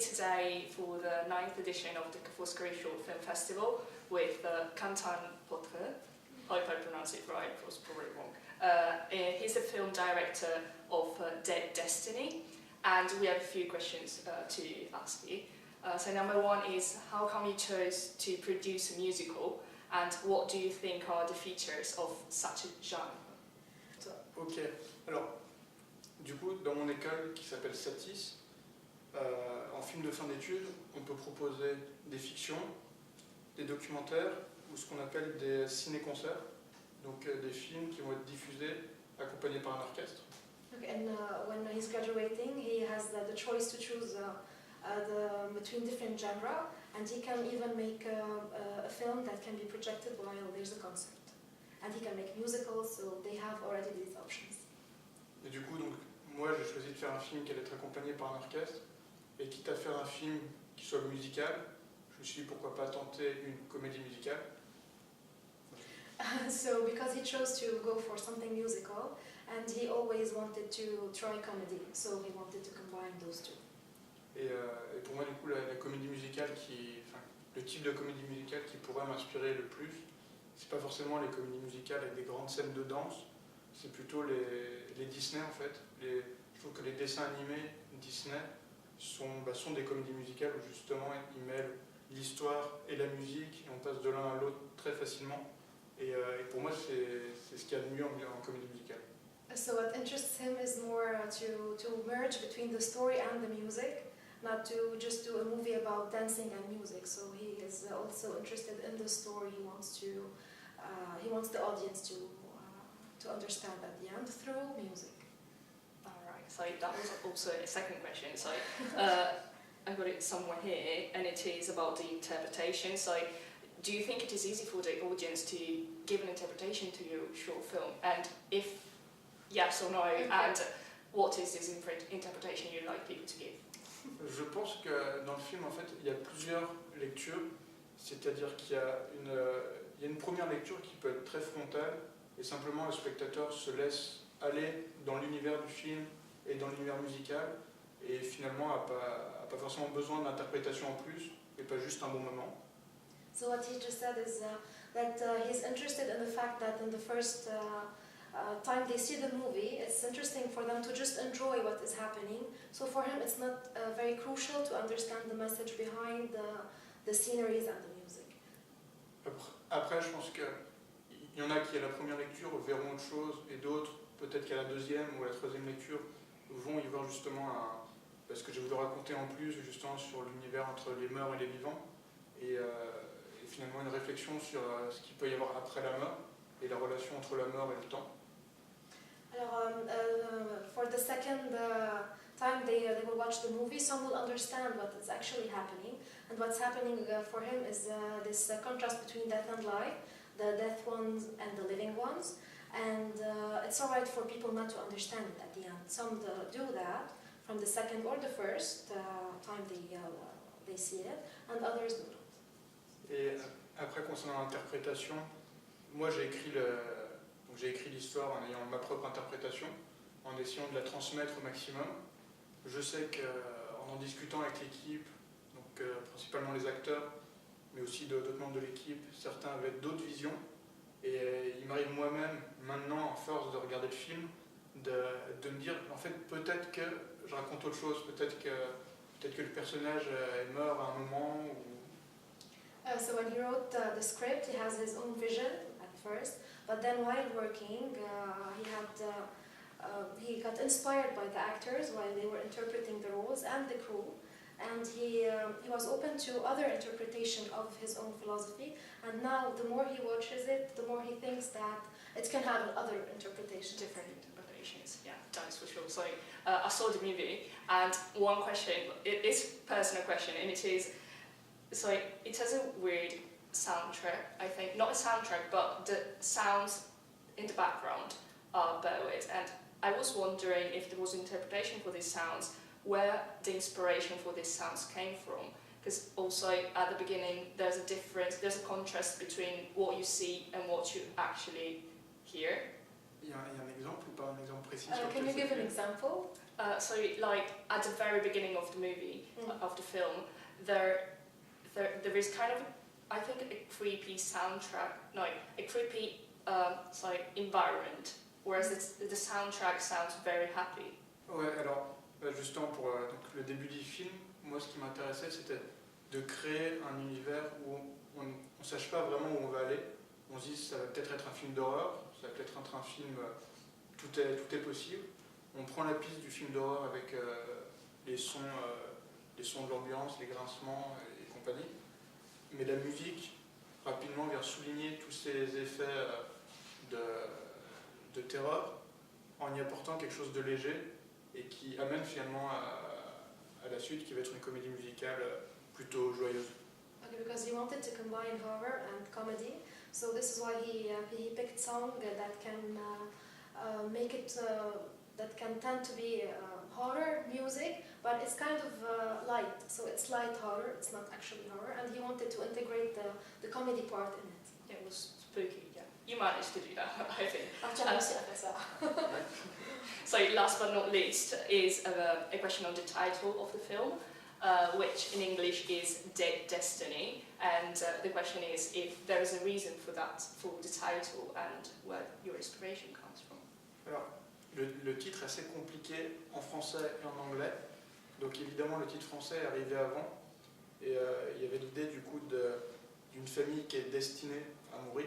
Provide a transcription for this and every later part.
today for the 9th edition of the Foscari Short Film Festival with Quentin Porte. I hope I pronounced it right, it was probably wrong. He's the film director of Dead Destiny, and we have a few questions to ask you. So number one is, how come you chose to produce a musical, and what do you think are the features of such a genre? Ok, alors, du coup, dans mon école qui s'appelle Satis, en film de fin d'études, on peut proposer des fictions, des documentaires ou ce qu'on appelle des ciné-concerts, donc des films qui vont être diffusés accompagnés par un orchestre. Okay, and when he's graduating, he has the choice to choose between different genres, and he can even make a film that can be projected while there's a concert. And he can make musicals, so they have already these options. Et du coup, donc, moi j'ai choisi de faire un film qui allait être accompagné par un orchestre, et quitte à faire un film qui soit musical, je me suis dit pourquoi pas tenter une comédie musicale. So because he chose to go for something musical, and he always wanted to try comedy, so he wanted to combine those two. Et pour moi, du coup, la comédie musicale le type de comédie musicale qui pourrait m'inspirer le plus, c'est pas forcément les comédies musicales avec des grandes scènes de danse, c'est plutôt les Disney en fait. Je trouve que les dessins animés Disney sont des comédies musicales où justement ils mêlent l'histoire et la musique et on passe de l'un à l'autre très facilement. Et pour moi, c'est ce qu'il y a de mieux en comédie musicale. So what interests him is more to merge between the story and the music, not to just do a movie about dancing and music. So he is also interested in the story. He wants the audience to understand at the end through music. Alright, so that was also a second question. So I've got it somewhere here, and it is about the interpretation. So do you think it is easy for the audience to give an interpretation to your short film? And if yes or no, okay. And what is this interpretation you'd like people to give? Je pense que dans le film, en fait, il y a plusieurs lectures. C'est-à-dire qu'il y a une première lecture qui peut être très frontale, et simplement le spectateur se laisse aller dans l'univers du film et dans l'univers musical, et finalement n'a pas forcément besoin d'interprétation en plus, et pas juste un bon moment. So what he just said is that he's interested in the fact that in the first time they see the movie, it's interesting for them to just enjoy what is happening. So for him, it's not very crucial to understand the message behind the sceneries and the music. Après, je pense qu'il y en a qui, à la première lecture, verront autre chose, et d'autres, peut-être qu'à la deuxième ou à la troisième lecture, vont y voir justement ce que j'ai voulu raconter en plus, justement sur l'univers entre les morts et les vivants, et finalement une réflexion sur ce qu'il peut y avoir après la mort, et la relation entre la mort et le temps. Alors, for the second time they will watch the movie, some will understand what is actually happening, and what's happening for him is this contrast between death and life, the dead ones and the living ones, and it's alright for people not to understand it at the end. Some do that from the second or the first time they see it, and others do not. Et après, concernant l'interprétation, moi j'ai écrit l'histoire en ayant ma propre interprétation, en essayant de la transmettre au maximum. Je sais qu'en discutant avec l'équipe, donc principalement les acteurs, mais aussi d'autres membres de l'équipe, certains avaient d'autres visions. Et il m'arrive moi-même, maintenant, en force de regarder le film, de me dire, en fait, peut-être que je raconte autre chose, peut-être que le personnage est mort à un moment. So when he wrote the script, he has his own vision at first, but then while working, he got inspired by the actors while they were interpreting the roles and the crew, and he was open to other interpretation of his own philosophy, and now the more he watches it, the more he thinks that it can have other interpretations. Different interpretations, yeah, that's for sure. So I saw the movie, and one question, it is a personal question, and it is, so it has a weird soundtrack, I think. Not a soundtrack, but the sounds in the background are better with. And I was wondering if there was interpretation for these sounds, where the inspiration for these sounds came from. Because also at the beginning there's a difference, there's a contrast between what you see and what you actually hear. Il y a un exemple ou pas un exemple précis Can sur you quel give an film. example? So, like at the very beginning of the movie, of the film, there is kind of, I think, a creepy soundtrack, no, a creepy environment, whereas the soundtrack sounds very happy. Ouais, alors justement pour donc, le début du film, moi ce qui m'intéressait c'était de créer un univers où on ne sache pas vraiment où on va aller. On se dit ça va peut-être être un film d'horreur, ça va peut-être être un film, tout est possible. On prend la piste du film d'horreur avec les sons de l'ambiance, les grincements et compagnie. Mais la musique, rapidement, vient souligner tous ces effets de terreur en y apportant quelque chose de léger et qui amène finalement à la suite qui va être une comédie musicale plutôt joyeuse. Okay, because he wanted to combine horror and comedy, so this is why he picked song that can make it that can tend to be horror music, but it's kind of light, so it's light horror, it's not actually horror, and he wanted to integrate the comedy part in it. It was spooky, yeah. You managed to do that, I think. So last but not least is a question on the title of the film, which in English is Dead Destiny, and the question is if there is a reason for that, for the title, and where your inspiration comes from. Alors, le titre est assez compliqué en français et en anglais, donc évidemment le titre français est arrivé avant, et il y avait l'idée du coup d'une famille qui est destinée à mourir,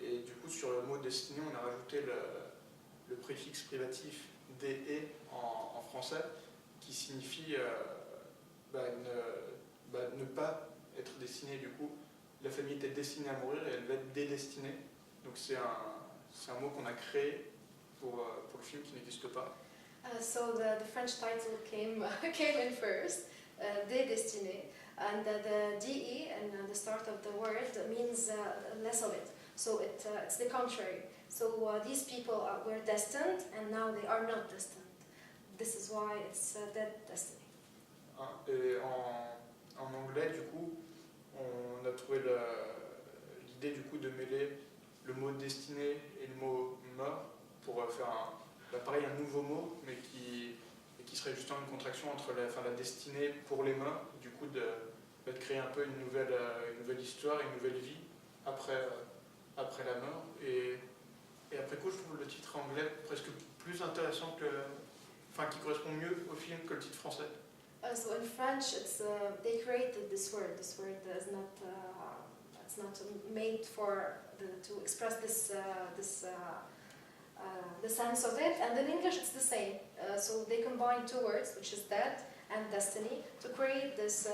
et du coup sur le mot destinée on a rajouté le préfixe privatif DE en français, qui signifie ne pas être destiné. Du coup, la famille était destinée à mourir et elle va être dédestinée. Donc c'est un mot qu'on a créé pour le film qui n'existe pas. So the French title came in first, dédestiné, and the DE and the start of the word means less of it. So it's the contrary. So these people were destined, and now they are not destined. This is why it's Dead Destiny. Et en anglais, du coup, on a trouvé l'idée du coup de mêler le mot destiné et le mot mort pour faire un nouveau mot, mais qui serait justement une contraction entre la destinée pour les morts, du coup de créer un peu une nouvelle histoire, une nouvelle vie après la mort. Et après coup, je trouve le titre anglais presque plus intéressant qui correspond mieux au film que le titre français. So in French, they created this word. This word is it's not made to express the sense of it. And in English, it's the same. So they combine two words, which is dead and destiny, to create this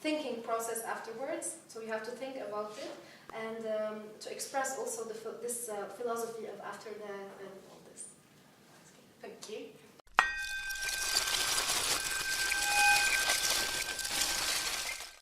thinking process afterwards. So you have to think about it, and to express also this philosophy of after death and